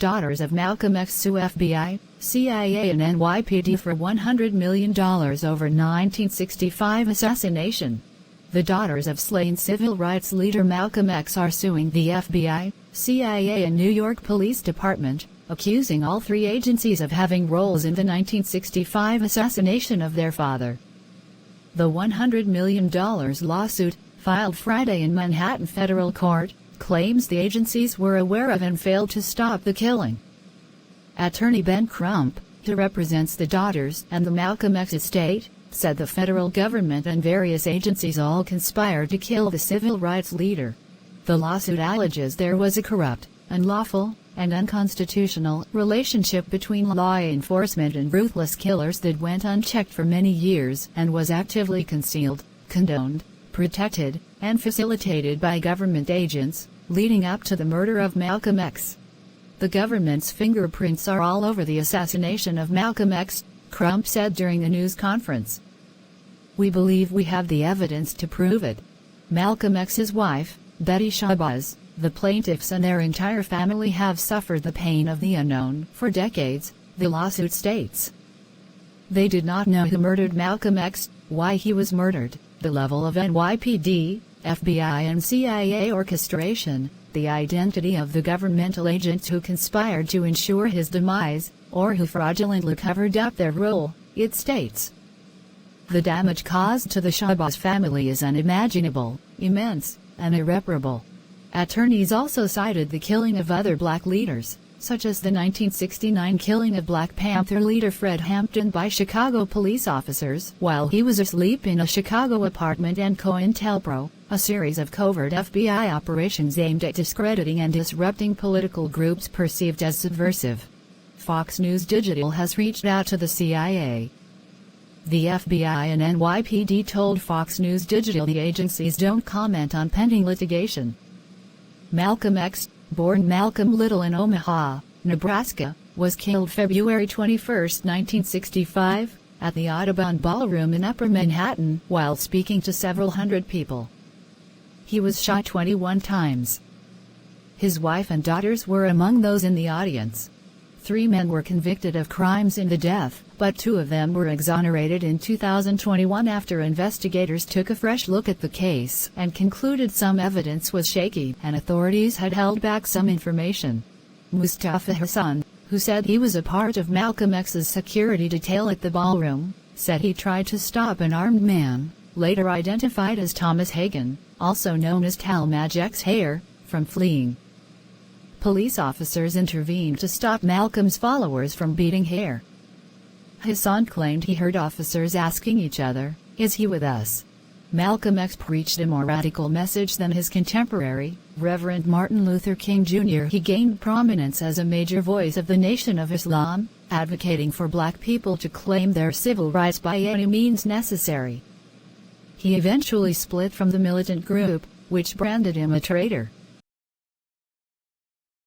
daughters of Malcolm X sue FBI, CIA and NYPD for $100 million over 1965 assassination. The daughters of slain civil rights leader Malcolm X are suing the FBI, CIA and New York Police Department, accusing all three agencies of having roles in the 1965 assassination of their father. The $100 million lawsuit, filed Friday in Manhattan federal court, claims the agencies were aware of and failed to stop the killing. Attorney Ben Crump, who represents the daughters and the Malcolm X estate, said the federal government and various agencies all conspired to kill the civil rights leader. The lawsuit alleges there was a corrupt, unlawful, and unconstitutional relationship between law enforcement and ruthless killers that went unchecked for many years and was actively concealed, condoned, protected, and facilitated by government agents, leading up to the murder of Malcolm X. The government's fingerprints are all over the assassination of Malcolm X, Crump said during a news conference. We believe we have the evidence to prove it. Malcolm X's wife, Betty Shabazz, the plaintiffs and their entire family have suffered the pain of the unknown for decades, the lawsuit states. They did not know who murdered Malcolm X, why he was murdered, the level of NYPD, FBI and CIA orchestration, the identity of the governmental agents who conspired to ensure his demise, or who fraudulently covered up their role, it states. The damage caused to the Shabazz family is unimaginable, immense, and irreparable. Attorneys also cited the killing of other black leaders, such as the 1969 killing of Black Panther leader Fred Hampton by Chicago police officers while he was asleep in a Chicago apartment, and COINTELPRO, a series of covert FBI operations aimed at discrediting and disrupting political groups perceived as subversive. Fox News Digital has reached out to the CIA. The FBI and NYPD told Fox News Digital the agencies don't comment on pending litigation. Malcolm X, born Malcolm Little in Omaha, Nebraska, was killed February 21, 1965, at the Audubon Ballroom in Upper Manhattan while speaking to several hundred people. He was shot 21 times. His wife and daughters were among those in the audience. 3 men were convicted of crimes in the death, but 2 of them were exonerated in 2021 after investigators took a fresh look at the case and concluded some evidence was shaky and authorities had held back some information. Mustafa Hassan, who said he was a part of Malcolm X's security detail at the ballroom, said he tried to stop an armed man, later identified as Thomas Hagen, also known as Talmadge X Hare, from fleeing. Police officers intervened to stop Malcolm's followers from beating Hare. Hassan claimed he heard officers asking each other, "Is he with us?" Malcolm X preached a more radical message than his contemporary, Reverend Martin Luther King Jr. He gained prominence as a major voice of the Nation of Islam, advocating for black people to claim their civil rights by any means necessary. He eventually split from the militant group, which branded him a traitor.